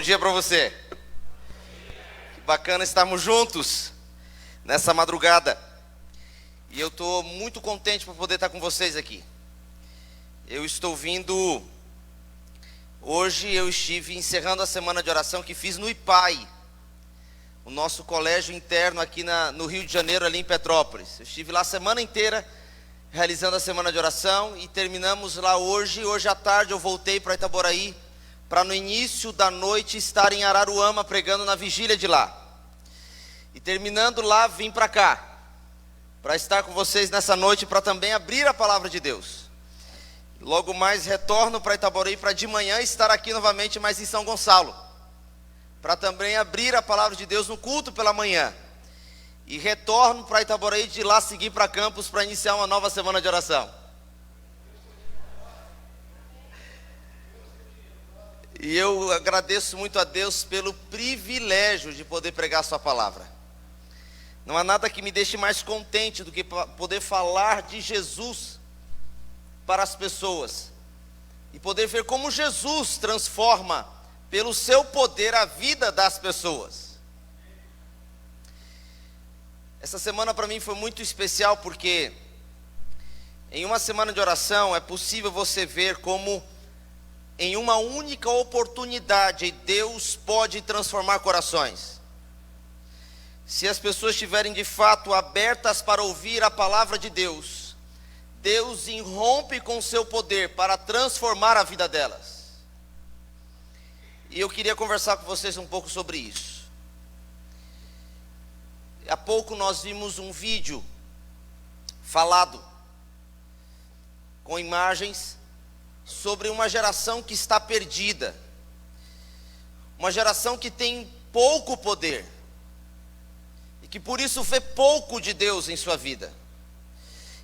dia para você. Que bacana estarmos juntos nessa madrugada. E eu estou muito contente por poder estar com vocês aqui. Eu estou vindo... Hoje eu estive encerrando a semana de oração que fiz no IPAI, o nosso colégio interno aqui no Rio de Janeiro, ali em Petrópolis. Eu estive lá a semana inteira realizando a semana de oração e terminamos lá hoje. Hoje à tarde eu voltei para Itaboraí, para no início da noite estar em Araruama pregando na vigília de lá. E terminando lá, vim para cá, para estar com vocês nessa noite, para também abrir a palavra de Deus. Logo mais retorno para Itaboraí, para de manhã estar aqui novamente, mas em São Gonçalo, para também abrir a palavra de Deus no culto pela manhã. E retorno para Itaboraí, de lá seguir para Campos, para iniciar uma nova semana de oração. E eu agradeço muito a Deus pelo privilégio de poder pregar a sua palavra. Não há nada que me deixe mais contente do que poder falar de Jesus para as pessoas. E poder ver como Jesus transforma, pelo seu poder, a vida das pessoas. Essa semana para mim foi muito especial, porque em uma semana de oração é possível você ver como em uma única oportunidade Deus pode transformar corações. Se as pessoas estiverem de fato abertas para ouvir a palavra de Deus, Deus irrompe com o seu poder para transformar a vida delas. E eu queria conversar com vocês um pouco sobre isso. Há pouco nós vimos um vídeo falado com imagens sobre uma geração que está perdida, uma geração que tem pouco poder e que por isso vê pouco de Deus em sua vida,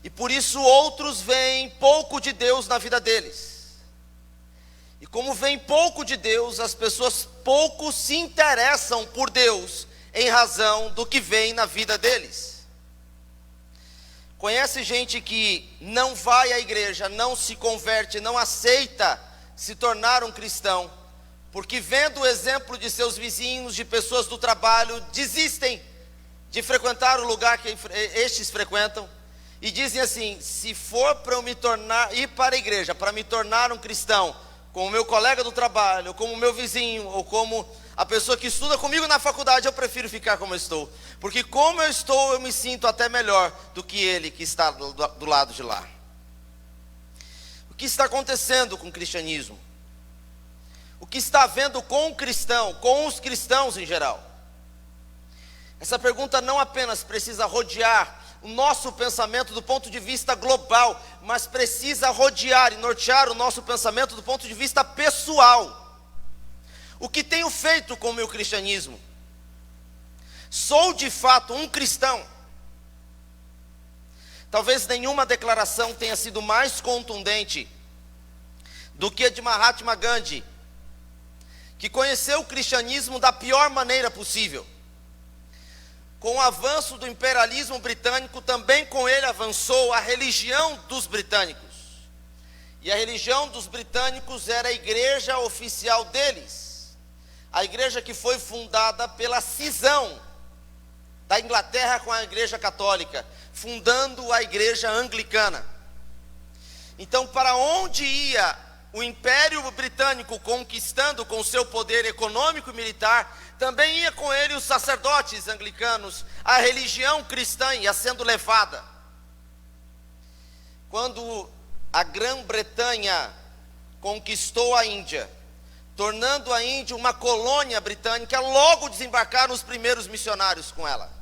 e por isso outros veem pouco de Deus na vida deles. E como veem pouco de Deus, as pessoas pouco se interessam por Deus em razão do que veem na vida deles. Conhece gente que não vai à igreja, não se converte, não aceita se tornar um cristão, porque vendo o exemplo de seus vizinhos, de pessoas do trabalho, desistem de frequentar o lugar que estes frequentam, e dizem assim: se for para eu ir para a igreja, para me tornar um cristão, como o meu colega do trabalho, como o meu vizinho, ou como a pessoa que estuda comigo na faculdade, eu prefiro ficar como eu estou, porque como eu estou, eu me sinto até melhor do que ele que está do lado de lá. O que está acontecendo com o cristianismo? O que está havendo com o cristão, com os cristãos em geral? Essa pergunta não apenas precisa rodear o nosso pensamento do ponto de vista global, mas precisa rodear e nortear o nosso pensamento do ponto de vista pessoal. O que tenho feito com o meu cristianismo? Sou de fato um cristão? Talvez nenhuma declaração tenha sido mais contundente do que a de Mahatma Gandhi, que conheceu o cristianismo da pior maneira possível. Com o avanço do imperialismo britânico, também com ele avançou a religião dos britânicos. E a religião dos britânicos era a igreja oficial deles. A igreja que foi fundada pela cisão da Inglaterra com a igreja católica, fundando a igreja anglicana. Então, para onde ia o Império Britânico conquistando com seu poder econômico e militar, também ia com ele os sacerdotes anglicanos, a religião cristã ia sendo levada. Quando a Grã-Bretanha conquistou a Índia, tornando a Índia uma colônia britânica, logo desembarcaram os primeiros missionários com ela.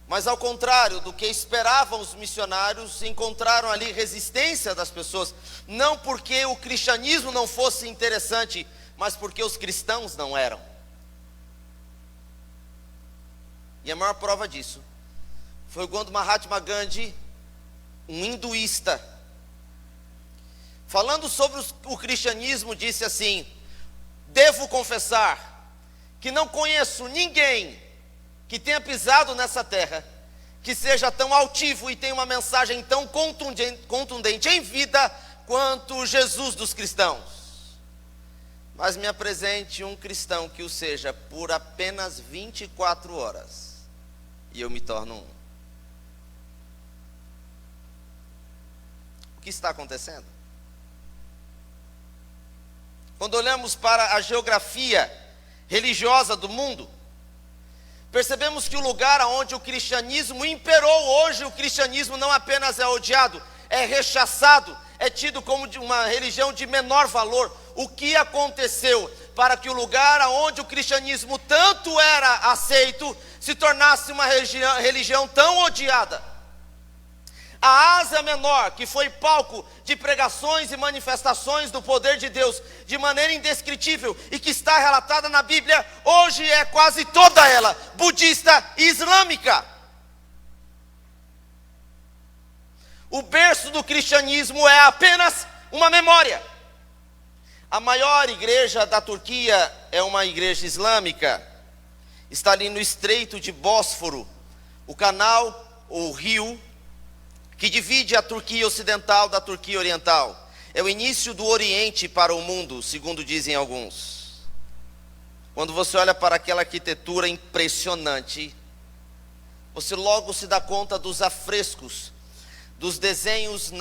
Mas ao contrário do que esperavam os missionários, encontraram ali resistência das pessoas, não porque o cristianismo não fosse interessante, mas porque os cristãos não eram. E a maior prova disso foi quando Mahatma Gandhi, um hinduísta, falando sobre o cristianismo, disse assim: devo confessar que não conheço ninguém que tenha pisado nessa terra, que seja tão altivo e tenha uma mensagem tão contundente em vida, quanto Jesus dos cristãos. Mas me apresente um cristão que o seja por apenas 24 horas, e eu me torno um. O que está acontecendo? Quando olhamos para a geografia religiosa do mundo, percebemos que o lugar onde o cristianismo imperou hoje, o cristianismo não apenas é odiado, é rechaçado, é tido como uma religião de menor valor. O que aconteceu para que o lugar onde o cristianismo tanto era aceito se tornasse uma religião tão odiada? A Ásia Menor, que foi palco de pregações e manifestações do poder de Deus de maneira indescritível e que está relatada na Bíblia, hoje é quase toda ela budista e islâmica. O berço do cristianismo é apenas uma memória. A maior igreja da Turquia é uma igreja islâmica. Está ali no Estreito de Bósforo, o canal ou rio que divide a Turquia ocidental da Turquia oriental. É o início do Oriente para o mundo, segundo dizem alguns. Quando você olha para aquela arquitetura impressionante, você logo se dá conta dos afrescos, dos desenhos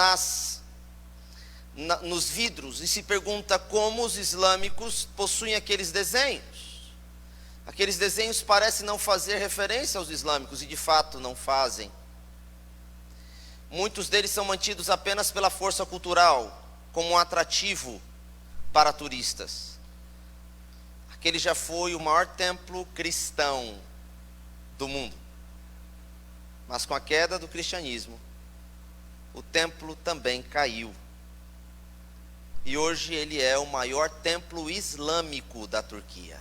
nos vidros, e se pergunta como os islâmicos possuem aqueles desenhos. Aqueles desenhos parecem não fazer referência aos islâmicos, e de fato não fazem. Muitos deles são mantidos apenas pela força cultural, como um atrativo para turistas. Aquele já foi o maior templo cristão do mundo. Mas com a queda do cristianismo, o templo também caiu. E hoje ele é o maior templo islâmico da Turquia.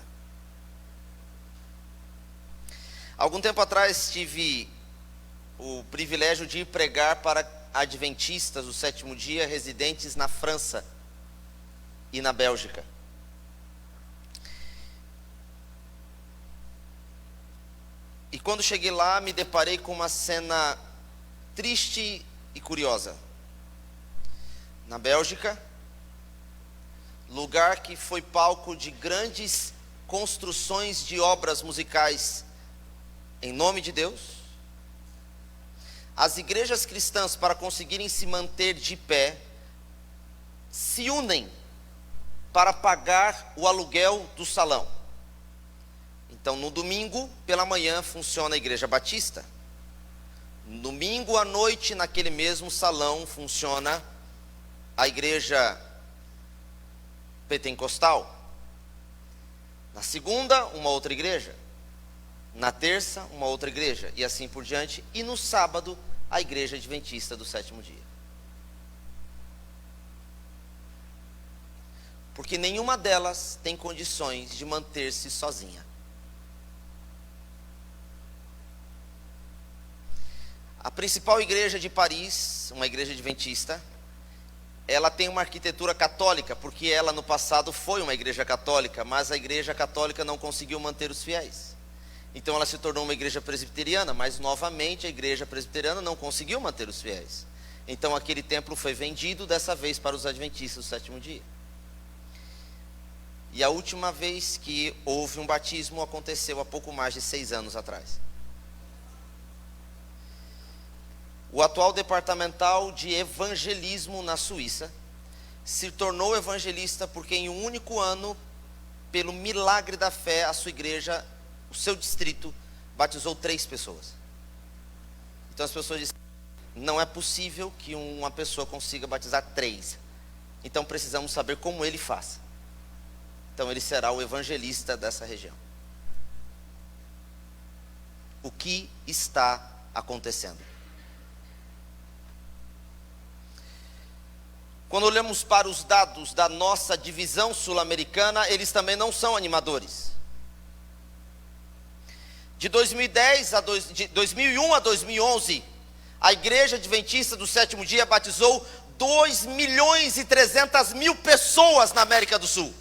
Algum tempo atrás tive o privilégio de ir pregar para adventistas do sétimo dia residentes na França e na Bélgica. E quando cheguei lá, me deparei com uma cena triste e curiosa. Na Bélgica, lugar que foi palco de grandes construções de obras musicais em nome de Deus, as igrejas cristãs, para conseguirem se manter de pé, se unem para pagar o aluguel do salão. Então, no domingo, pela manhã, funciona a igreja batista. No domingo à noite, naquele mesmo salão, funciona a igreja pentecostal. Na segunda, uma outra igreja. Na terça, uma outra igreja, e assim por diante. E no sábado, a igreja adventista do sétimo dia. Porque nenhuma delas tem condições de manter-se sozinha. A principal igreja de Paris, uma igreja adventista, ela tem uma arquitetura católica, porque ela no passado foi uma igreja católica, mas a igreja católica não conseguiu manter os fiéis. Então ela se tornou uma igreja presbiteriana, mas novamente a igreja presbiteriana não conseguiu manter os fiéis. Então aquele templo foi vendido, dessa vez para os adventistas do sétimo dia. E a última vez que houve um batismo aconteceu há pouco mais de 6 anos atrás. O atual departamental de evangelismo na Suíça se tornou evangelista porque em um único ano, pelo milagre da fé, a sua igreja, o seu distrito, batizou 3 pessoas. Então as pessoas dizem, não é possível que uma pessoa consiga batizar 3. Então precisamos saber como ele faz. Então ele será o evangelista dessa região. O que está acontecendo? Quando olhamos para os dados da nossa divisão sul-americana, eles também não são animadores. De 2001 a 2011, a Igreja Adventista do Sétimo Dia batizou 2.300.000 pessoas na América do Sul.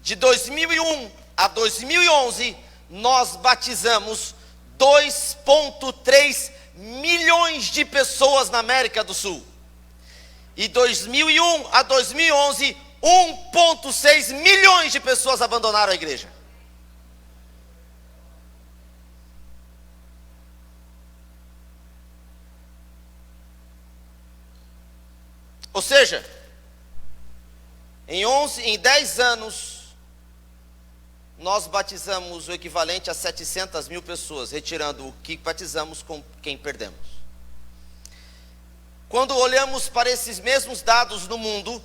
De 2001 a 2011, nós batizamos 2,3 milhões de pessoas na América do Sul. E 2001 a 2011, 1,6 milhões de pessoas abandonaram a igreja. Ou seja, em 10 anos, nós batizamos o equivalente a 700 mil pessoas, retirando o que batizamos com quem perdemos. Quando olhamos para esses mesmos dados no mundo,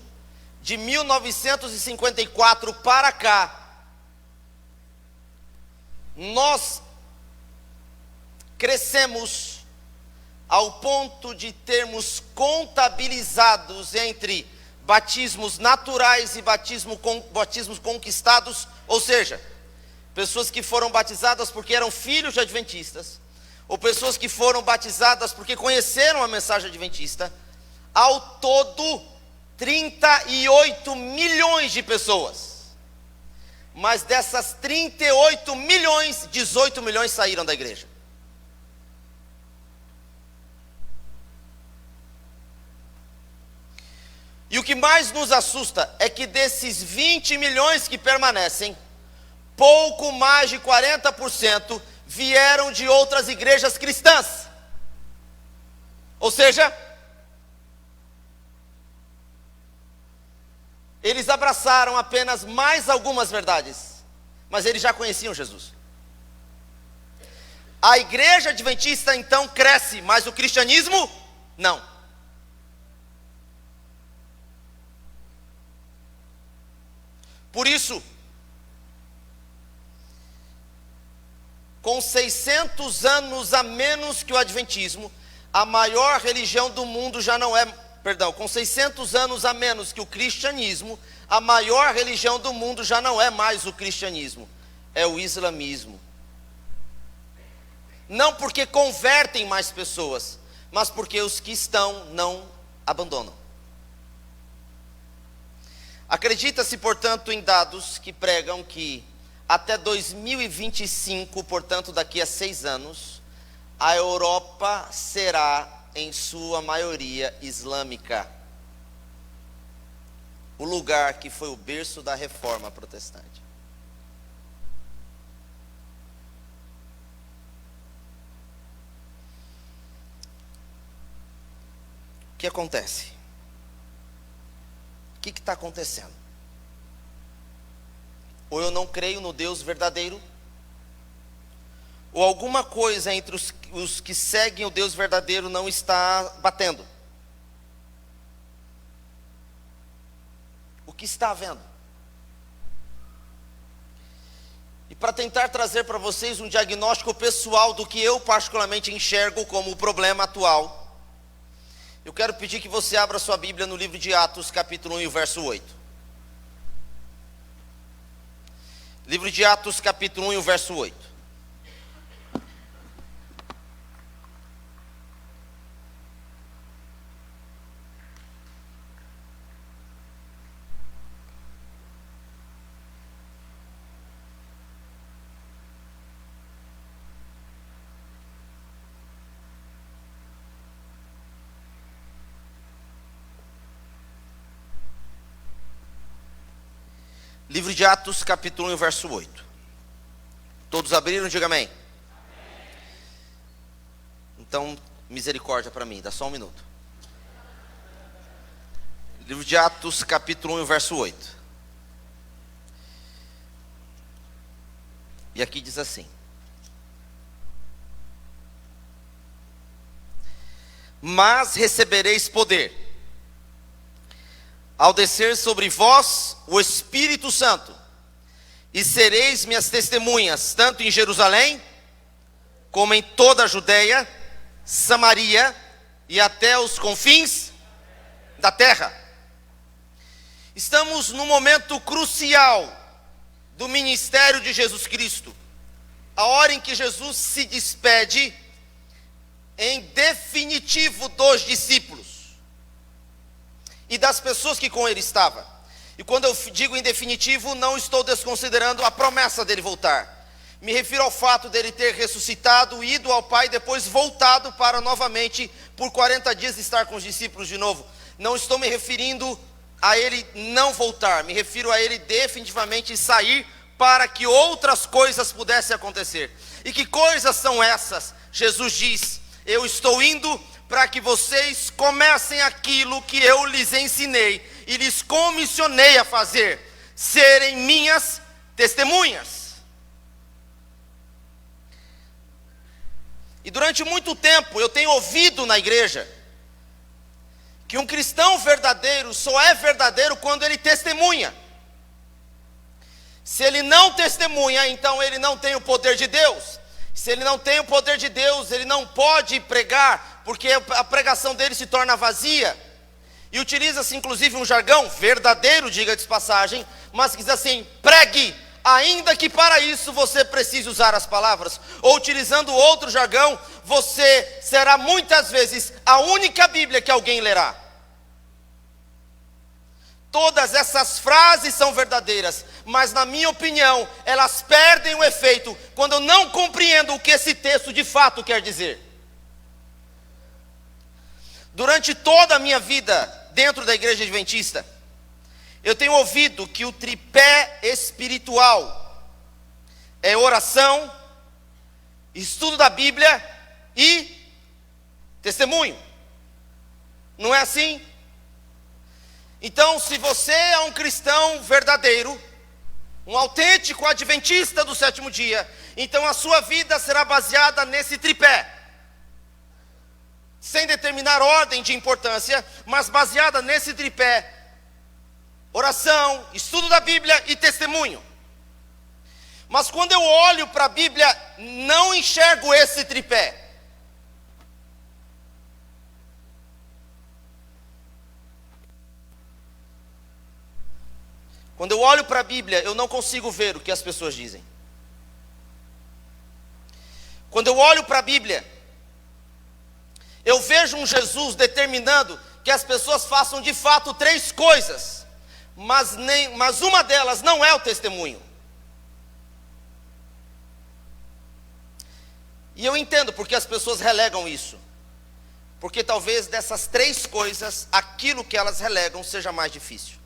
de 1954 para cá, nós crescemos ao ponto de termos contabilizados entre batismos naturais e batismos conquistados, ou seja, pessoas que foram batizadas porque eram filhos de adventistas, ou pessoas que foram batizadas porque conheceram a mensagem adventista. Ao todo, 38 milhões de pessoas. Mas dessas 38 milhões, 18 milhões saíram da igreja. E o que mais nos assusta é que desses 20 milhões que permanecem, pouco mais de 40% vieram de outras igrejas cristãs. Ou seja, eles abraçaram apenas mais algumas verdades, mas eles já conheciam Jesus. A igreja adventista então cresce, mas o cristianismo não. Por isso, com 600 anos a menos que o adventismo, a maior religião do mundo já não é, com 600 anos a menos que o cristianismo, a maior religião do mundo já não é mais o cristianismo, é o islamismo. Não porque convertem mais pessoas, mas porque os que estão não abandonam. Acredita-se, portanto, em dados que pregam que até 2025, portanto daqui a 6 anos, a Europa será em sua maioria islâmica. O lugar que foi o berço da reforma protestante. O que acontece? O que está acontecendo? Ou eu não creio no Deus verdadeiro, ou alguma coisa entre os que seguem o Deus verdadeiro não está batendo. O que está havendo? E para tentar trazer para vocês um diagnóstico pessoal do que eu particularmente enxergo como o problema atual, eu quero pedir que você abra sua Bíblia no livro de Atos, capítulo 1 e o verso 8. Livro de Atos, capítulo 1 e o verso 8. Livro de Atos, capítulo 1, e verso 8. Todos abriram? Diga amém. Amém. Então, misericórdia para mim, dá só um minuto. Livro de Atos, capítulo 1, e verso 8. E aqui diz assim: mas recebereis poder ao descer sobre vós o Espírito Santo, e sereis minhas testemunhas, tanto em Jerusalém, como em toda a Judeia, Samaria, e até os confins da terra. Estamos num momento crucial do ministério de Jesus Cristo, a hora em que Jesus se despede, em definitivo, dos discípulos e das pessoas que com ele estavam. E quando eu digo em definitivo, não estou desconsiderando a promessa dele voltar. Me refiro ao fato dele ter ressuscitado, ido ao Pai, depois voltado para novamente, por 40 dias, estar com os discípulos de novo. Não estou me referindo a ele não voltar, me refiro a ele definitivamente sair para que outras coisas pudessem acontecer. E que coisas são essas? Jesus diz: eu estou indo para que vocês comecem aquilo que eu lhes ensinei e lhes comissionei a fazer, serem minhas testemunhas. E durante muito tempo eu tenho ouvido na igreja que um cristão verdadeiro só é verdadeiro quando ele testemunha. Se ele não testemunha, então ele não tem o poder de Deus. Se ele não tem o poder de Deus, ele não pode pregar, porque a pregação dele se torna vazia. E utiliza-se inclusive um jargão verdadeiro, diga de passagem, mas que diz assim: pregue, ainda que para isso você precise usar as palavras. Ou utilizando outro jargão, você será muitas vezes a única Bíblia que alguém lerá. Todas essas frases são verdadeiras, mas na minha opinião, elas perdem o efeito quando eu não compreendo o que esse texto de fato quer dizer. Durante toda a minha vida dentro da igreja adventista, eu tenho ouvido que o tripé espiritual é oração, estudo da Bíblia e testemunho. Não é assim? Então, se você é um cristão verdadeiro, um autêntico adventista do sétimo dia, então a sua vida será baseada nesse tripé. Sem determinar ordem de importância, mas baseada nesse tripé: oração, estudo da Bíblia e testemunho. Mas quando eu olho para a Bíblia, não enxergo esse tripé. Quando eu olho para a Bíblia, eu não consigo ver o que as pessoas dizem. Quando eu olho para a Bíblia, eu vejo um Jesus determinando que as pessoas façam de fato 3 coisas, mas uma delas não é o testemunho. E eu entendo porque as pessoas relegam isso, porque talvez dessas 3 coisas, aquilo que elas relegam seja mais difícil.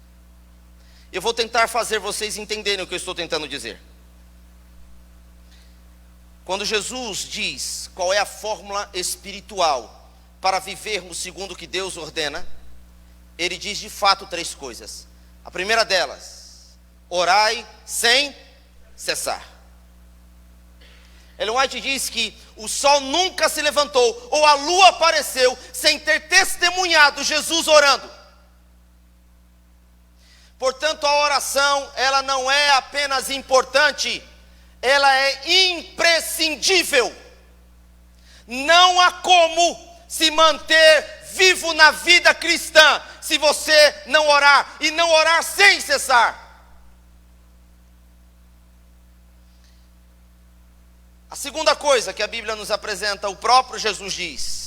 Eu vou tentar fazer vocês entenderem o que eu estou tentando dizer. Quando Jesus diz qual é a fórmula espiritual para vivermos segundo o que Deus ordena, ele diz de fato 3 coisas. A primeira delas: orai sem cessar. Ellen White diz que o sol nunca se levantou ou a lua apareceu sem ter testemunhado Jesus orando. Portanto, a oração, ela não é apenas importante, ela é imprescindível. Não há como se manter vivo na vida cristã se você não orar, e não orar sem cessar. A segunda coisa que a Bíblia nos apresenta, o próprio Jesus diz.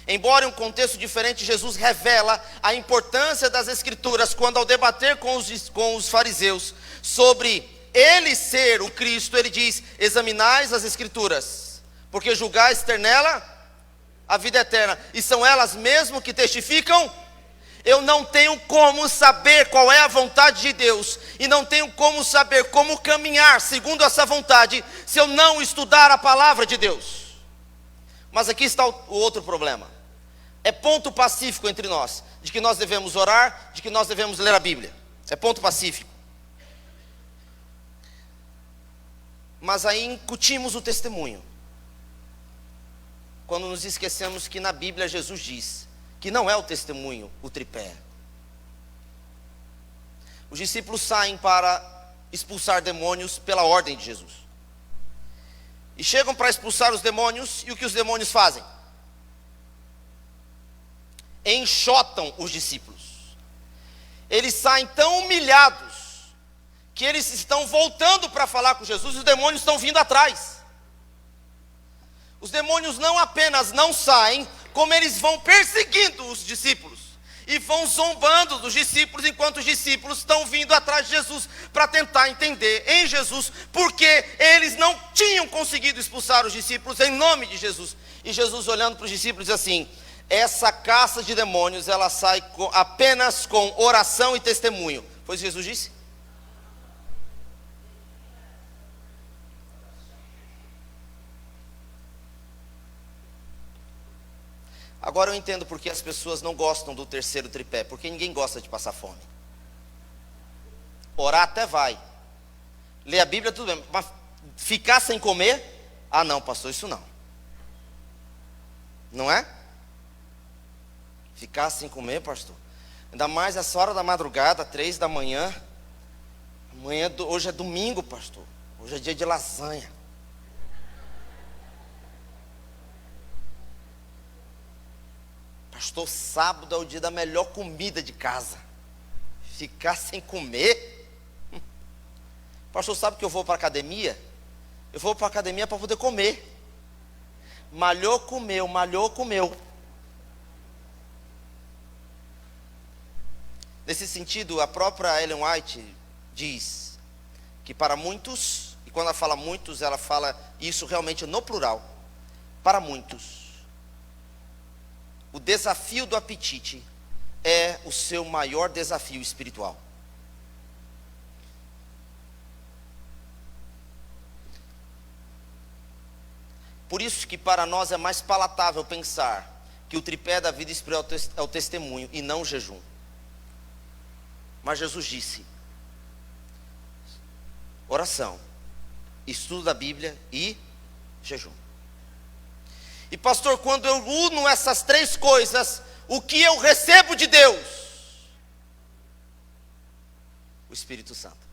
Embora em um contexto diferente, Jesus revela a importância das Escrituras quando, ao debater com os fariseus sobre ele ser o Cristo, ele diz: examinais as Escrituras, porque julgais ter nela a vida eterna, e são elas mesmo que testificam. Eu não tenho como saber qual é a vontade de Deus, e não tenho como saber como caminhar segundo essa vontade, se eu não estudar a palavra de Deus. Mas aqui está o outro problema. É ponto pacífico entre nós, de que nós devemos orar, de que nós devemos ler a Bíblia. É ponto pacífico. Mas aí incutimos o testemunho, quando nos esquecemos que na Bíblia Jesus diz que não é o testemunho o tripé. Os discípulos saem para expulsar demônios pela ordem de Jesus. E chegam para expulsar os demônios, e o que os demônios fazem? Enxotam os discípulos. Eles saem tão humilhados que eles estão voltando para falar com Jesus, e os demônios estão vindo atrás. Os demônios não apenas não saem, como eles vão perseguindo os discípulos e vão zombando dos discípulos, enquanto os discípulos estão vindo atrás de Jesus para tentar entender em Jesus porque eles não tinham conseguido expulsar os discípulos em nome de Jesus. E Jesus, olhando para os discípulos, diz assim: essa caça de demônios, ela sai apenas com oração e testemunho. Foi isso que Jesus disse? Agora eu entendo porque as pessoas não gostam do terceiro tripé, porque ninguém gosta de passar fome. Orar até vai, ler a Bíblia tudo bem, mas ficar sem comer? Ah não, pastor, isso não. Não é? Ficar sem comer, pastor? Ainda mais essa hora da madrugada, 3 da manhã. Hoje é domingo, pastor. Hoje é dia de lasanha. Pastor, sábado é o dia da melhor comida de casa. Ficar sem comer? Pastor, sabe que eu vou para a academia? Eu vou para a academia para poder comer. Malhou, comeu, malhou, comeu. Nesse sentido, a própria Ellen White diz que para muitos, e quando ela fala muitos, ela fala isso realmente no plural, para muitos, o desafio do apetite é o seu maior desafio espiritual. Por isso que para nós é mais palatável pensar que o tripé da vida espiritual é o testemunho e não o jejum. Mas Jesus disse: oração, estudo da Bíblia e jejum. E pastor, quando eu uno essas três coisas, o que eu recebo de Deus? O Espírito Santo.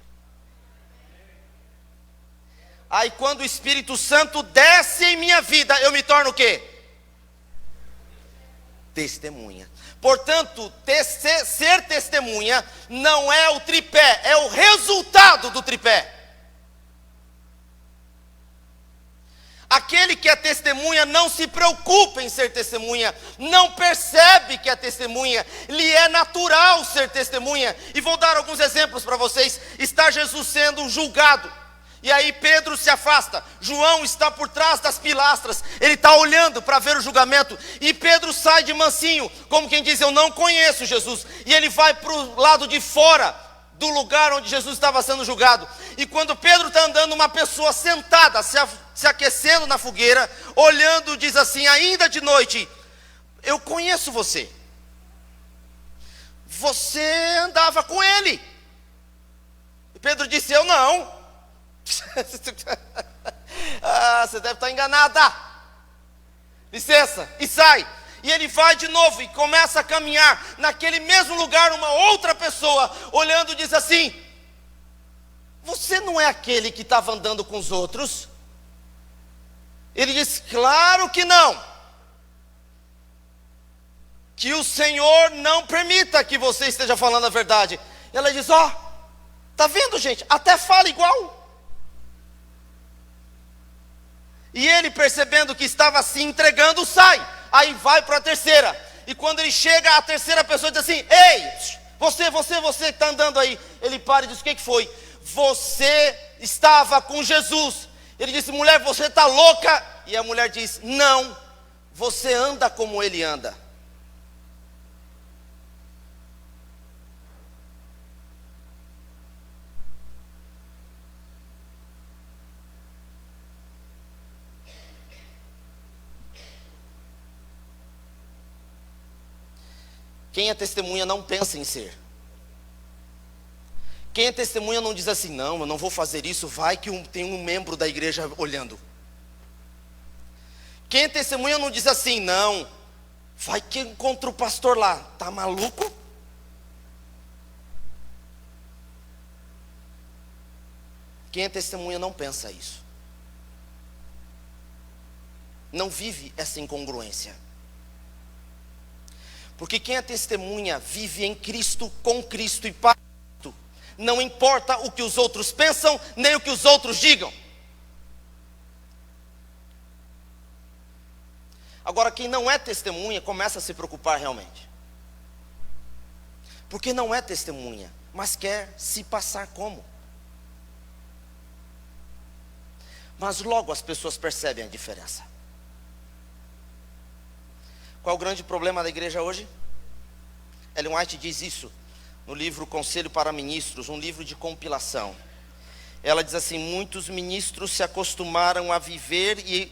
Aí quando o Espírito Santo desce em minha vida, eu me torno o quê? Testemunha. Portanto, ser testemunha não é o tripé, é o resultado do tripé. Aquele que é testemunha não se preocupa em ser testemunha, não percebe que é testemunha, lhe é natural ser testemunha. E vou dar alguns exemplos para vocês. Está Jesus sendo julgado, e aí Pedro se afasta, João está por trás das pilastras, ele está olhando para ver o julgamento, e Pedro sai de mansinho, como quem diz: eu não conheço Jesus, e ele vai para o lado de fora do lugar onde Jesus estava sendo julgado. E quando Pedro está andando, uma pessoa sentada, se aquecendo na fogueira, olhando, diz assim, ainda de noite: eu conheço você, você andava com ele. E Pedro disse: eu não. Você deve estar enganada, licença, e sai. E ele vai de novo e começa a caminhar naquele mesmo lugar. Uma outra pessoa olhando diz assim: você não é aquele que estava andando com os outros? Ele diz: claro que não. Que o Senhor não permita que você esteja falando a verdade. E ela diz: ó, tá vendo, gente? Até fala igual. E ele, percebendo que estava se entregando, sai. Aí vai para a terceira. E quando ele chega, a terceira pessoa diz assim: ei, você que está andando aí. Ele para e diz: o que foi? Você estava com Jesus. Ele disse: mulher, você está louca? E a mulher diz: não, você anda como ele anda. Quem é testemunha não pensa em ser. Quem é testemunha não diz assim: não, eu não vou fazer isso, vai que tem um membro da igreja olhando. Quem é testemunha não diz assim: não, vai que encontra o pastor lá, tá maluco? Quem é testemunha não pensa isso. Não vive essa incongruência. Porque quem é testemunha vive em Cristo, com Cristo e para Cristo. Não importa o que os outros pensam, nem o que os outros digam. Agora, quem não é testemunha começa a se preocupar realmente. Porque não é testemunha, mas quer se passar como. Mas logo as pessoas percebem a diferença. Qual é o grande problema da igreja hoje? Ellen White diz isso no livro Conselho para Ministros, um livro de compilação. Ela diz assim: muitos ministros se acostumaram a viver e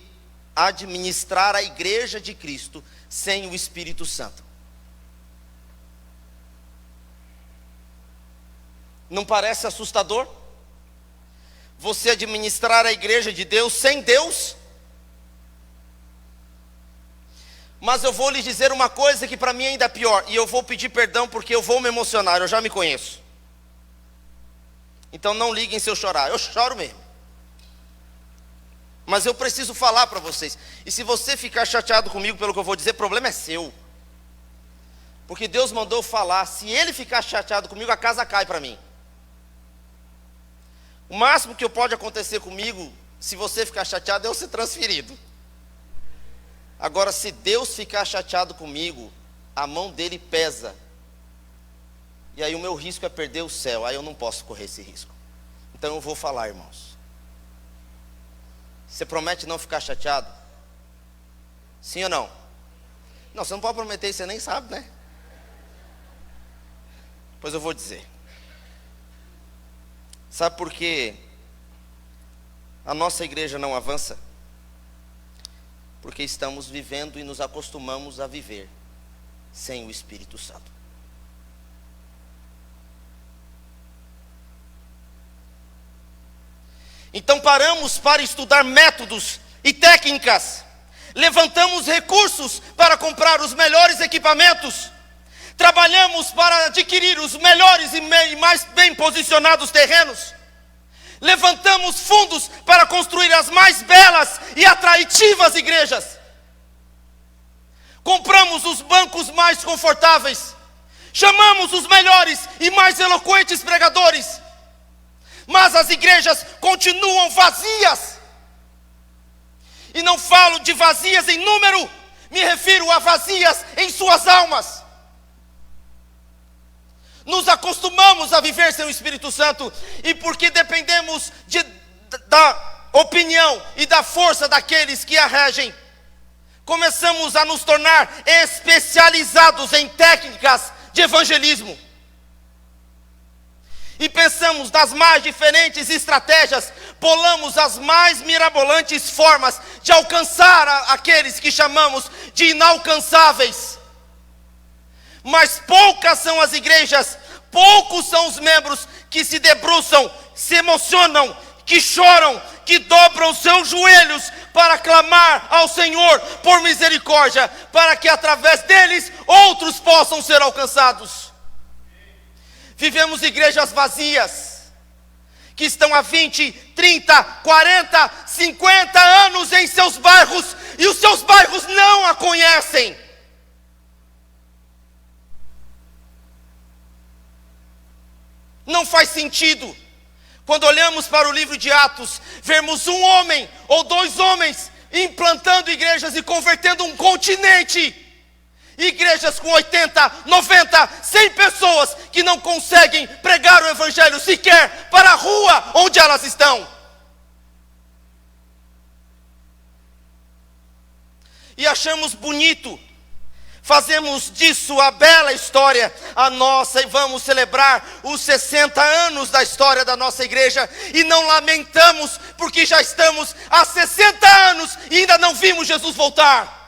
administrar a igreja de Cristo sem o Espírito Santo. Não parece assustador? Você administrar a igreja de Deus sem Deus? Mas eu vou lhes dizer uma coisa que para mim ainda é pior, e eu vou pedir perdão porque eu vou me emocionar, eu já me conheço. Então não liguem se eu chorar, eu choro mesmo. Mas eu preciso falar para vocês. E se você ficar chateado comigo pelo que eu vou dizer, o problema é seu. Porque Deus mandou falar. Se Ele ficar chateado comigo, a casa cai para mim. O máximo que pode acontecer comigo, se você ficar chateado, é eu ser transferido. Agora, se Deus ficar chateado comigo, a mão dele pesa. E aí o meu risco é perder o céu. Aí eu não posso correr esse risco. Então eu vou falar, irmãos. Você promete não ficar chateado? Sim ou não? Não, você não pode prometer, você nem sabe, né? Pois eu vou dizer. Sabe por que a nossa igreja não avança? Porque estamos vivendo e nos acostumamos a viver sem o Espírito Santo. Então paramos para estudar métodos e técnicas, levantamos recursos para comprar os melhores equipamentos, trabalhamos para adquirir os melhores e mais bem posicionados terrenos, levantamos fundos para construir as mais belas e atrativas igrejas, compramos os bancos mais confortáveis, chamamos os melhores e mais eloquentes pregadores, mas as igrejas continuam vazias. E não falo de vazias em número, me refiro a vazias em suas almas. Nos acostumamos a viver sem o Espírito Santo, e porque dependemos da opinião e da força daqueles que a regem, começamos a nos tornar especializados em técnicas de evangelismo. E pensamos nas mais diferentes estratégias, bolamos as mais mirabolantes formas de alcançar aqueles que chamamos de inalcançáveis. Mas poucas são as igrejas, poucos são os membros que se debruçam, se emocionam, que choram, que dobram seus joelhos para clamar ao Senhor por misericórdia, para que através deles outros possam ser alcançados. Vivemos igrejas vazias, que estão há 20, 30, 40, 50 anos em seus bairros, e os seus bairros não a conhecem. Não faz sentido, quando olhamos para o livro de Atos, vermos um homem ou dois homens implantando igrejas e convertendo um continente. Igrejas com 80, 90, 100 pessoas que não conseguem pregar o evangelho sequer para a rua onde elas estão. E achamos bonito, fazemos disso a bela história, a nossa, e vamos celebrar os 60 anos da história da nossa igreja, e não lamentamos, porque já estamos há 60 anos e ainda não vimos Jesus voltar.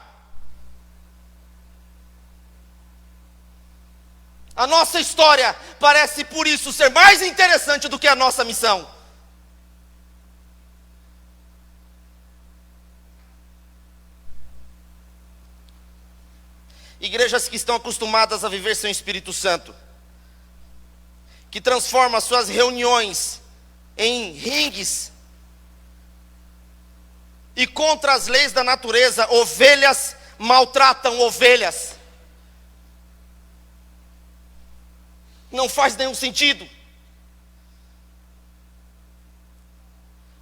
A nossa história parece por isso ser mais interessante do que a nossa missão. Igrejas que estão acostumadas a viver sem o Espírito Santo, que transformam suas reuniões em ringues, e contra as leis da natureza, ovelhas maltratam ovelhas. Não faz nenhum sentido.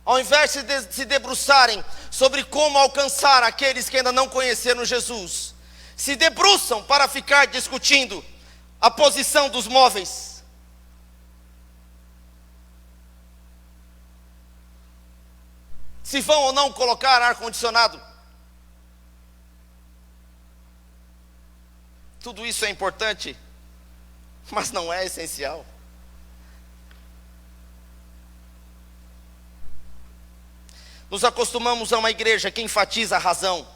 Ao invés de se debruçarem sobre como alcançar aqueles que ainda não conheceram Jesus, se debruçam para ficar discutindo a posição dos móveis. Se vão ou não colocar ar-condicionado. tudo isso é importante, mas não é essencial. Nos acostumamos a uma igreja que enfatiza a razão,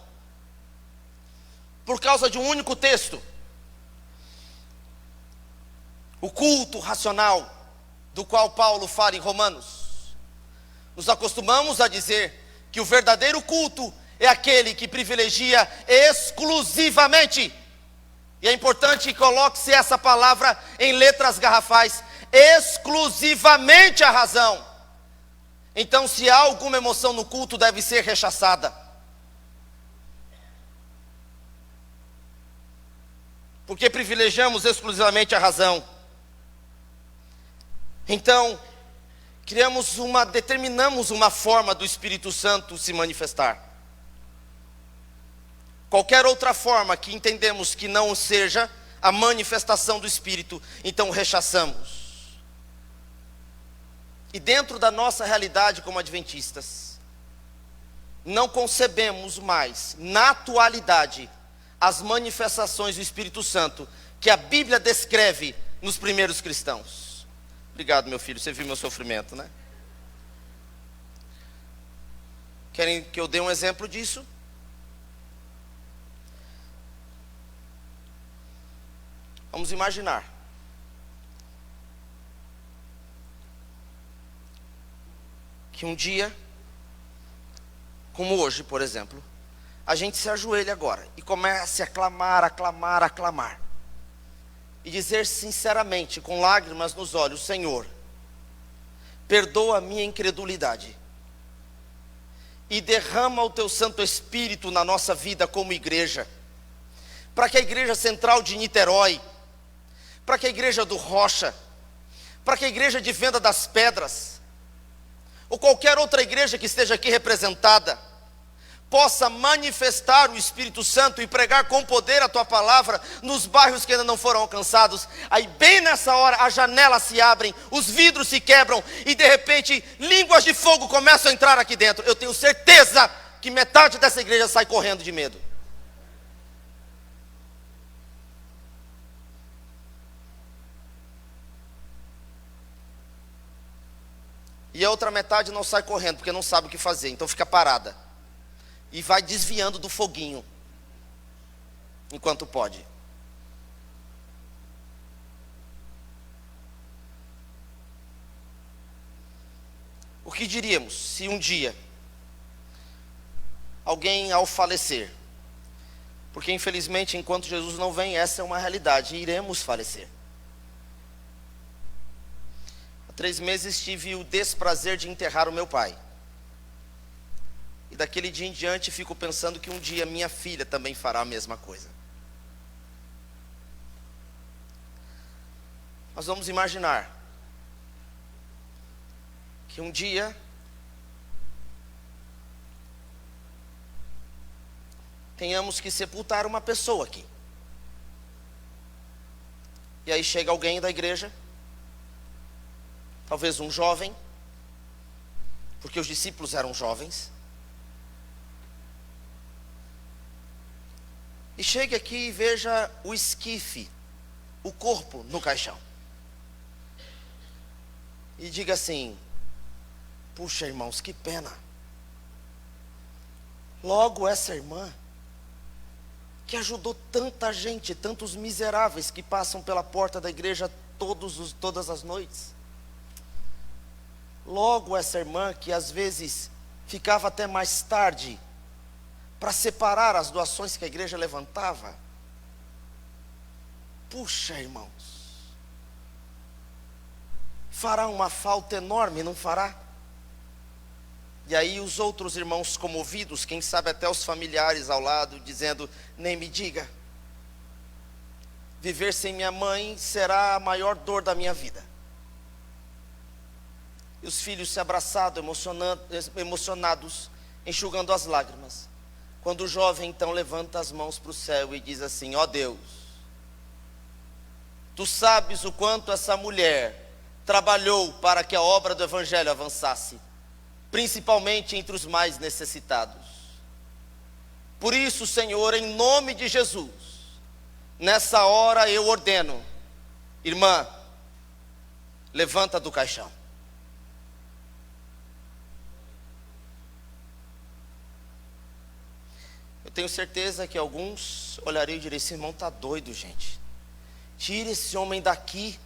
por causa de um único texto, o culto racional, do qual Paulo fala em Romanos. Nos acostumamos a dizer que o verdadeiro culto é aquele que privilegia exclusivamente, e é importante que coloque-se essa palavra em letras garrafais, exclusivamente a razão. Então, se há alguma emoção no culto, deve ser rechaçada, porque privilegiamos exclusivamente a razão. Então, determinamos uma forma do Espírito Santo se manifestar. Qualquer outra forma que entendemos que não seja a manifestação do Espírito, então rechaçamos. E dentro da nossa realidade como adventistas, não concebemos mais, na atualidade, as manifestações do Espírito Santo que a Bíblia descreve nos primeiros cristãos. Obrigado, meu filho, você viu meu sofrimento, né? Querem que eu dê um exemplo disso? Vamos imaginar que um dia, como hoje, por exemplo, a gente se ajoelha agora e comece a clamar, e dizer sinceramente, com lágrimas nos olhos: Senhor, perdoa a minha incredulidade e derrama o teu Santo Espírito na nossa vida como igreja, para que a igreja central de Niterói, para que a igreja do Rocha, para que a igreja de Venda das Pedras, ou qualquer outra igreja que esteja aqui representada, possa manifestar o Espírito Santo e pregar com poder a tua palavra nos bairros que ainda não foram alcançados. Aí bem nessa hora as janelas se abrem, os vidros se quebram e de repente línguas de fogo começam a entrar aqui dentro. Eu tenho certeza que metade dessa igreja sai correndo de medo. E a outra metade não sai correndo porque não sabe o que fazer, então fica parada e vai desviando do foguinho enquanto pode. O que diríamos se um dia alguém, ao falecer, porque infelizmente enquanto Jesus não vem, essa é uma realidade, iremos falecer. Há 3 meses tive o desprazer de enterrar o meu pai. E daquele dia em diante fico pensando que um dia minha filha também fará a mesma coisa. Nós vamos imaginar que um dia tenhamos que sepultar uma pessoa aqui. E aí chega alguém da igreja, talvez um jovem, porque os discípulos eram jovens, e chegue aqui e veja o esquife, o corpo no caixão. E diga assim: puxa, irmãos, que pena. Logo essa irmã, que ajudou tanta gente, tantos miseráveis que passam pela porta da igreja todas as noites. Logo essa irmã que às vezes ficava até mais tarde para separar as doações que a igreja levantava. Puxa, irmãos, fará uma falta enorme, não fará? E aí os outros irmãos comovidos, quem sabe até os familiares ao lado, dizendo: nem me diga, viver sem minha mãe será a maior dor da minha vida. E os filhos se abraçados, emocionados, enxugando as lágrimas, quando o jovem então levanta as mãos para o céu e diz assim: ó Deus, tu sabes o quanto essa mulher trabalhou para que a obra do Evangelho avançasse, principalmente entre os mais necessitados. Por isso, Senhor, em nome de Jesus, Nessa hora eu ordeno: irmã, levanta do caixão. Eu tenho certeza que alguns olhariam e diriam: esse irmão está doido, gente. Tire esse homem daqui.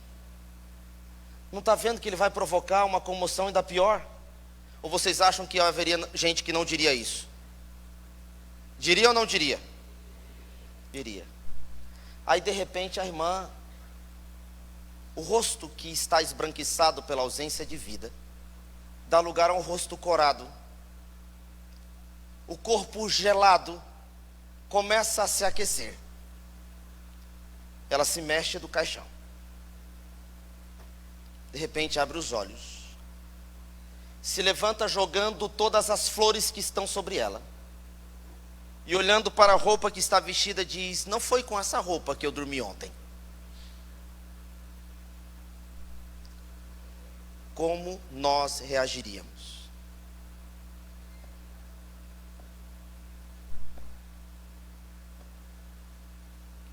Não está vendo que ele vai provocar uma comoção ainda pior? Ou vocês acham que haveria gente que não diria isso? Diria ou não diria? Diria. Aí de repente a irmã, o rosto que está esbranquiçado pela ausência de vida, dá lugar a um rosto corado. O corpo gelado começa a se aquecer. Ela se mexe do caixão. De repente abre os olhos. Se levanta jogando todas as flores que estão sobre ela. E olhando para a roupa que está vestida, diz: não foi com essa roupa que eu dormi ontem. Como nós reagiríamos?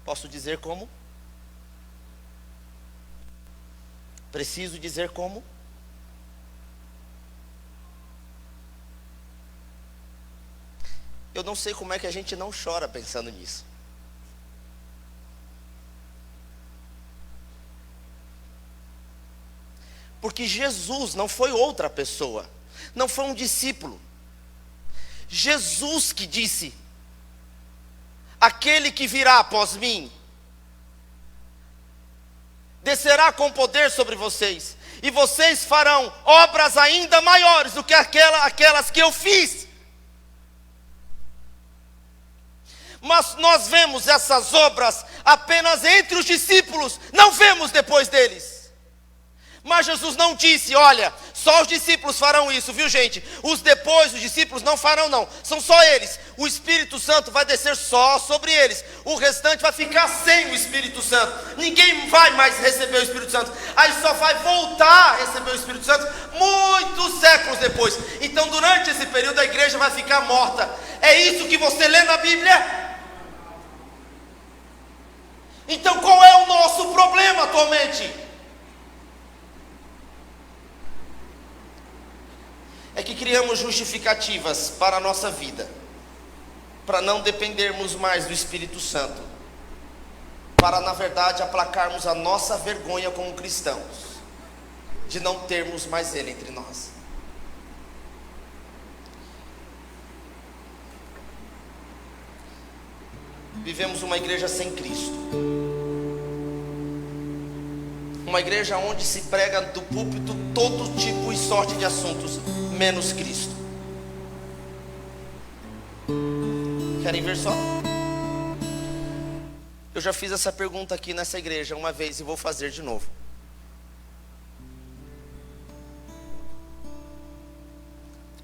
Posso dizer como? Preciso dizer como? Eu não sei como é que a gente não chora pensando nisso. Porque Jesus não foi outra pessoa, não foi um discípulo. Jesus que disse: aquele que virá após mim descerá com poder sobre vocês, e vocês farão obras ainda maiores do que aquelas que eu fiz. Mas nós vemos essas obras apenas entre os discípulos, não vemos depois deles. Mas Jesus não disse: olha, só os discípulos farão isso, viu gente? Os discípulos não farão não, são só eles. O Espírito Santo vai descer só sobre eles. O restante vai ficar sem o Espírito Santo. Ninguém vai mais receber o Espírito Santo. Aí só vai voltar a receber o Espírito Santo muitos séculos depois. Então durante esse período a igreja vai ficar morta. É isso que você lê na Bíblia? Então qual é o nosso problema atualmente? É que criamos justificativas para a nossa vida, para não dependermos mais do Espírito Santo, para na verdade aplacarmos a nossa vergonha como cristãos, de não termos mais Ele entre nós. Vivemos uma igreja sem Cristo, uma igreja onde se prega do púlpito todo tipo e sorte de assuntos, menos Cristo. Querem ver só? Eu já fiz essa pergunta aqui nessa igreja uma vez e vou fazer de novo.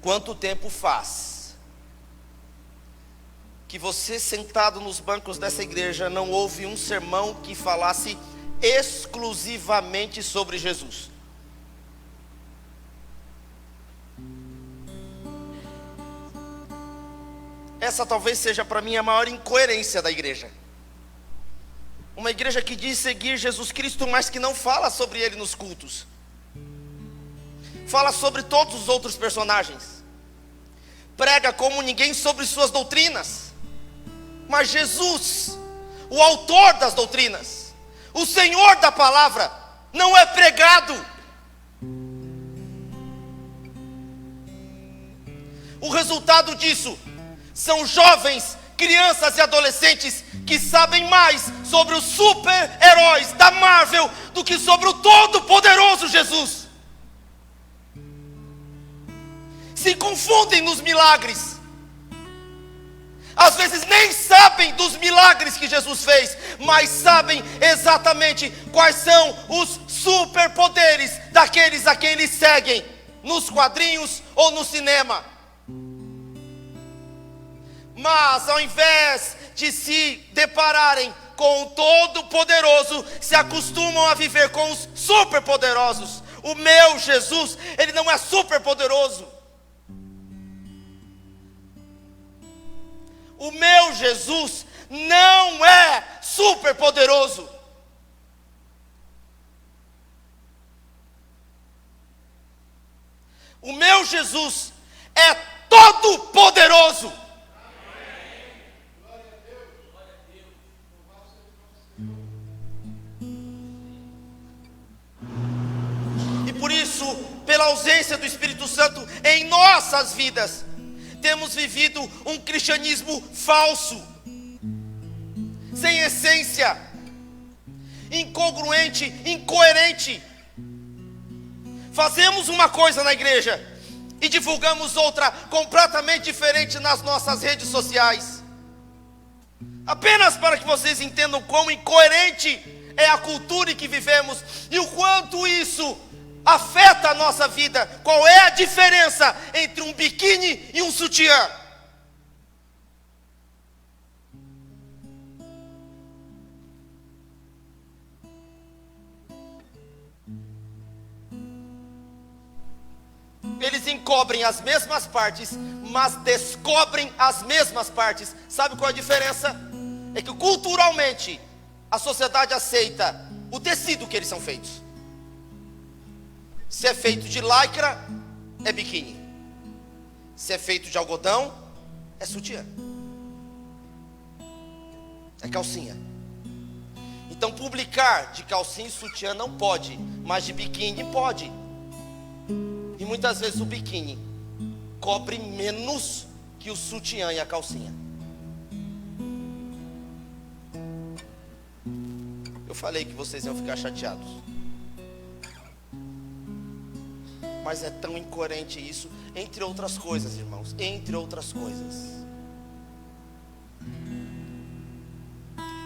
Quanto tempo faz que você, sentado nos bancos dessa igreja, não ouve um sermão que falasse exclusivamente sobre Jesus? Essa talvez seja para mim a maior incoerência da igreja. Uma igreja que diz seguir Jesus Cristo, mas que não fala sobre Ele nos cultos. Fala sobre todos os outros personagens. Prega como ninguém sobre suas doutrinas. Mas Jesus, o autor das doutrinas, o Senhor da palavra, não é pregado. O resultado disso são jovens, crianças e adolescentes que sabem mais sobre os super-heróis da Marvel do que sobre o todo-poderoso Jesus. Se confundem nos milagres. Às vezes nem sabem dos milagres que Jesus fez, mas sabem exatamente quais são os superpoderes daqueles a quem eles seguem, nos quadrinhos ou no cinema. Mas ao invés de se depararem com o Todo-Poderoso, se acostumam a viver com os superpoderosos. O meu Jesus, Ele não é superpoderoso. O meu Jesus não é super poderoso. O meu Jesus é todo poderoso. E por isso, pela ausência do Espírito Santo em nossas vidas, temos vivido um cristianismo falso, sem essência, incongruente, incoerente. Fazemos uma coisa na igreja e divulgamos outra completamente diferente nas nossas redes sociais. Apenas para que vocês entendam quão incoerente é a cultura em que vivemos e o quanto isso afeta a nossa vida. Qual é a diferença entre um biquíni e um sutiã? Eles encobrem as mesmas partes, mas descobrem as mesmas partes. Sabe qual é a diferença? É que culturalmente a sociedade aceita o tecido que eles são feitos. Se é feito de lycra, é biquíni. Se é feito de algodão, é sutiã, é calcinha. Então publicar de calcinha e sutiã não pode, mas de biquíni pode. E muitas vezes o biquíni cobre menos que o sutiã e a calcinha. Eu falei que vocês iam ficar chateados, mas é tão incoerente isso, entre outras coisas, irmãos, entre outras coisas.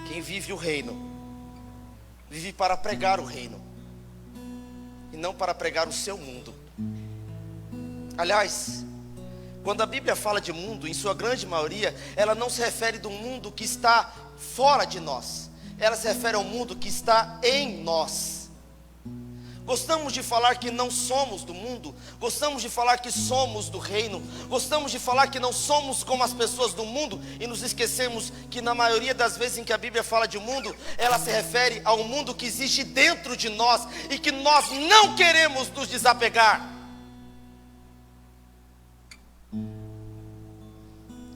Quem vive o reino, vive para pregar o reino, e não para pregar o seu mundo. Aliás, quando a Bíblia fala de mundo, em sua grande maioria, ela não se refere do mundo que está fora de nós, ela se refere ao mundo que está em nós. Gostamos de falar que não somos do mundo, gostamos de falar que somos do reino, gostamos de falar que não somos como as pessoas do mundo, e nos esquecemos que na maioria das vezes em que a Bíblia fala de mundo, ela se refere ao mundo que existe dentro de nós e que nós não queremos nos desapegar.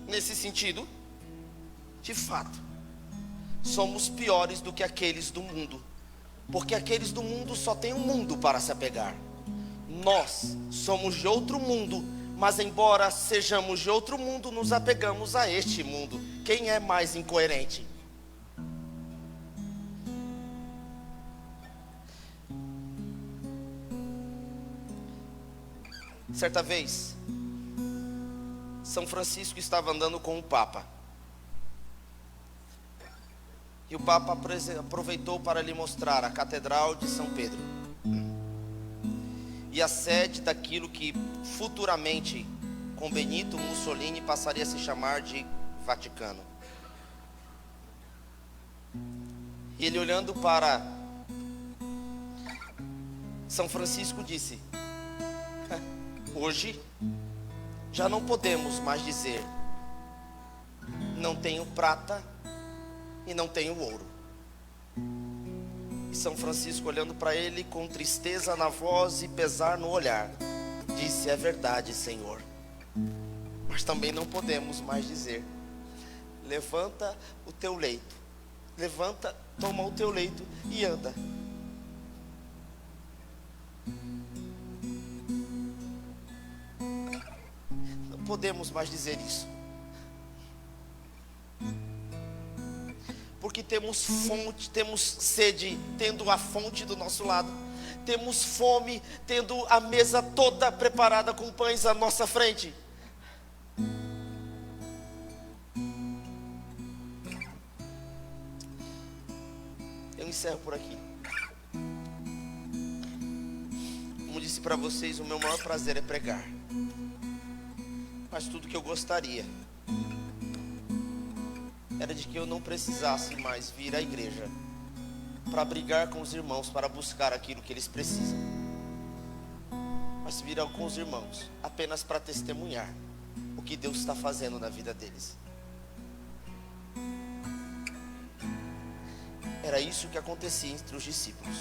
Nesse sentido, de fato, somos piores do que aqueles do mundo, porque aqueles do mundo só têm um mundo para se apegar. Nós somos de outro mundo, mas embora sejamos de outro mundo, nos apegamos a este mundo. Quem é mais incoerente? Certa vez, São Francisco estava andando com o Papa. E o Papa aproveitou para lhe mostrar a Catedral de São Pedro e a sede daquilo que futuramente, com Benito Mussolini, passaria a se chamar de Vaticano. E ele, olhando para São Francisco, disse: hoje já não podemos mais dizer não tenho prata e não tenho ouro. E São Francisco, olhando para ele com tristeza na voz e pesar no olhar, disse: é verdade, Senhor, mas também não podemos mais dizer levanta o teu leito, levanta, toma o teu leito e anda. Não podemos mais dizer isso, porque temos fonte, temos sede, tendo a fonte do nosso lado, temos fome, tendo a mesa toda preparada com pães à nossa frente. Eu encerro por aqui. Como disse para vocês, o meu maior prazer é pregar, mas tudo que eu gostaria era de que eu não precisasse mais vir à igreja para brigar com os irmãos, para buscar aquilo que eles precisam, mas vir com os irmãos apenas para testemunhar o que Deus está fazendo na vida deles. Era isso que acontecia entre os discípulos.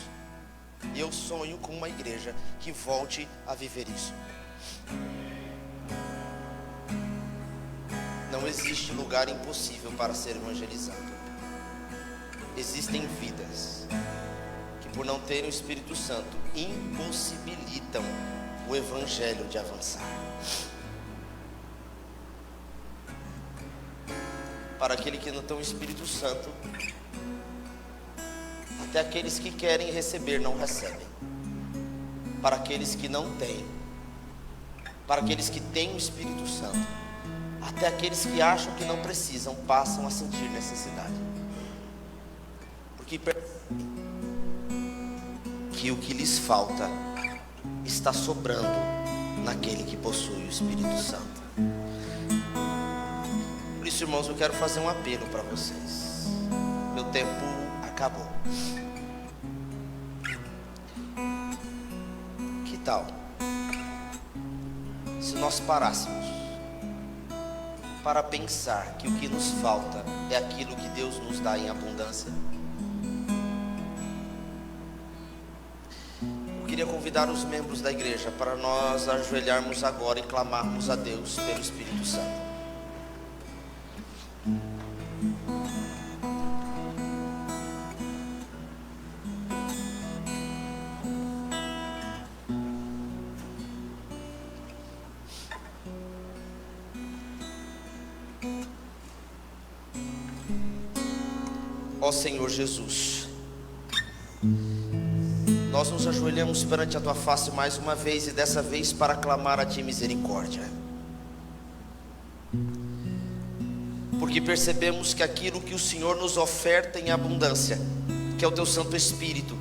E eu sonho com uma igreja que volte a viver isso. Não existe lugar impossível para ser evangelizado. Existem vidas que, por não terem o Espírito Santo, impossibilitam o evangelho de avançar. Para aquele que não tem o Espírito Santo, até aqueles que querem receber não recebem. Para aqueles que não têm, para aqueles que têm o Espírito Santo, até aqueles que acham que não precisam, passam a sentir necessidade. Porque percebem que o que lhes falta está sobrando naquele que possui o Espírito Santo. Por isso, irmãos, eu quero fazer um apelo para vocês. Meu tempo acabou. Que tal se nós parássemos para pensar que o que nos falta é aquilo que Deus nos dá em abundância? Eu queria convidar os membros da igreja para nós ajoelharmos agora e clamarmos a Deus pelo Espírito Santo. Ó Senhor Jesus, nós nos ajoelhamos perante a Tua face mais uma vez, e dessa vez para clamar a Ti misericórdia, porque percebemos que aquilo que o Senhor nos oferta em abundância, que é o Teu Santo Espírito,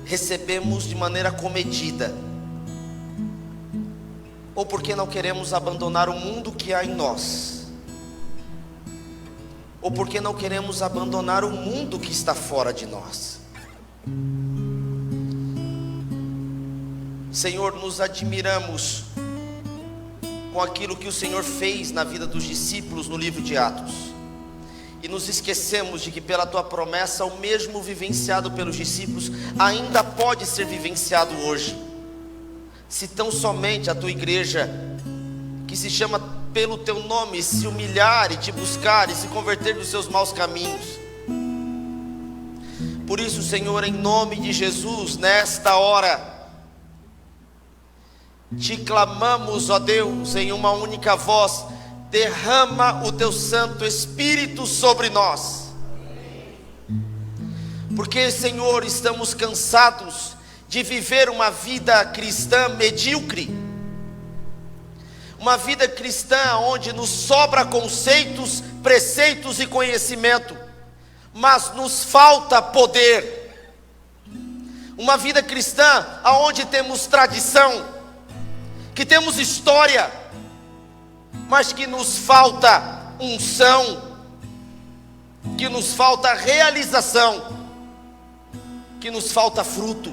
recebemos de maneira comedida, ou porque não queremos abandonar o mundo que há em nós, ou porque não queremos abandonar o mundo que está fora de nós. Senhor, nos admiramos com aquilo que o Senhor fez na vida dos discípulos no livro de Atos, e nos esquecemos de que pela Tua promessa, o mesmo vivenciado pelos discípulos ainda pode ser vivenciado hoje, se tão somente a Tua igreja, que se chama pelo Teu nome, se humilhar e Te buscar e se converter dos seus maus caminhos. Por isso, Senhor, em nome de Jesus, nesta hora, Te clamamos, ó Deus, em uma única voz: derrama o Teu Santo Espírito sobre nós. Porque, Senhor, estamos cansados de viver uma vida cristã medíocre, uma vida cristã onde nos sobra conceitos, preceitos e conhecimento, mas nos falta poder. Uma vida cristã onde temos tradição, que temos história, mas que nos falta unção, que nos falta realização, que nos falta fruto.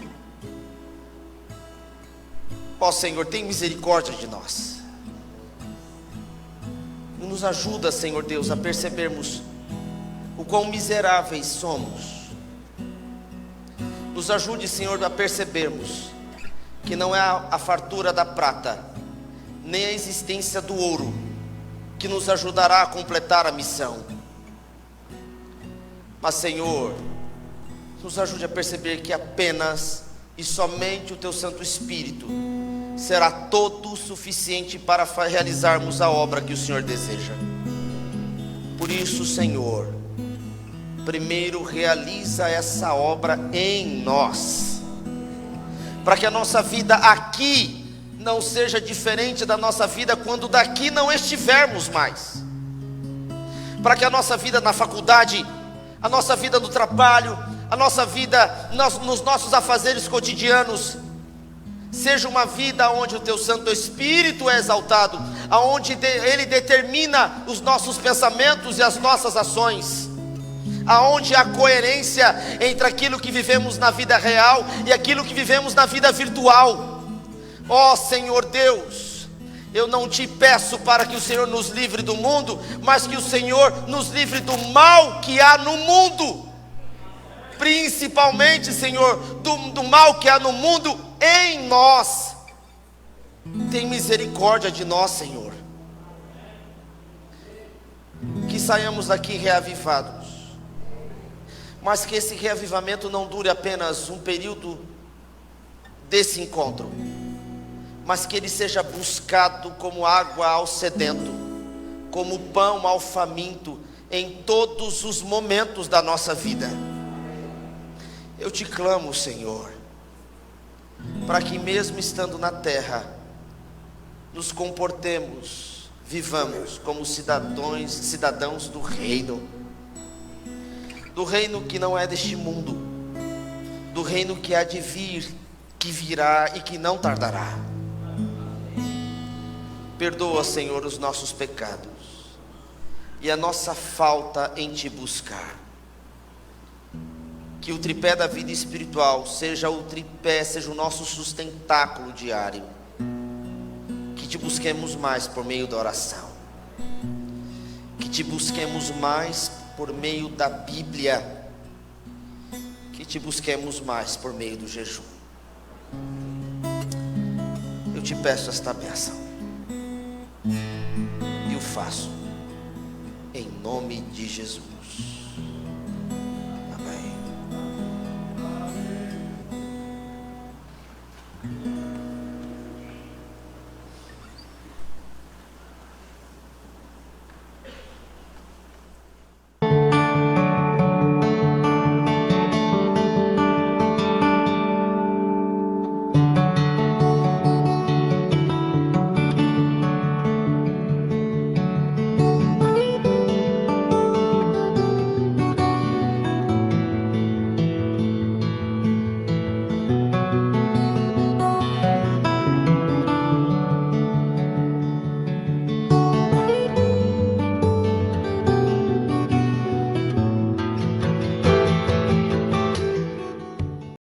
Ó Senhor, tem misericórdia de nós. Nos ajuda, Senhor Deus, a percebermos o quão miseráveis somos. Nos ajude, Senhor, a percebermos que não é a fartura da prata, nem a existência do ouro, que nos ajudará a completar a missão. Mas, Senhor, nos ajude a perceber que apenas e somente o Teu Santo Espírito será todo o suficiente para realizarmos a obra que o Senhor deseja. Por isso, Senhor, primeiro realiza essa obra em nós, para que a nossa vida aqui não seja diferente da nossa vida quando daqui não estivermos mais, para que a nossa vida na faculdade, a nossa vida no trabalho, a nossa vida nos nossos afazeres cotidianos seja uma vida onde o Teu Santo Espírito é exaltado, aonde Ele determina os nossos pensamentos e as nossas ações, aonde há coerência entre aquilo que vivemos na vida real e aquilo que vivemos na vida virtual. Ó Senhor Deus, eu não Te peço para que o Senhor nos livre do mundo, mas que o Senhor nos livre do mal que há no mundo. principalmente, Senhor, do mal que há no mundo em nós. Tem misericórdia de nós, Senhor. Que saiamos daqui reavivados, mas que esse reavivamento não dure apenas um período desse encontro, mas que ele seja buscado como água ao sedento, como pão ao faminto, em todos os momentos da nossa vida. Eu te clamo, Senhor, para que mesmo estando na terra, nos comportemos, vivamos como cidadãos do reino que não é deste mundo, do reino que há de vir, que virá e que não tardará. Perdoa, Senhor, os nossos pecados e a nossa falta em te buscar. Que o tripé da vida espiritual seja o nosso sustentáculo diário. Que te busquemos mais por meio da oração. Que te busquemos mais por meio da Bíblia. Que te busquemos mais por meio do jejum. Eu te peço esta bênção. E o faço em nome de Jesus.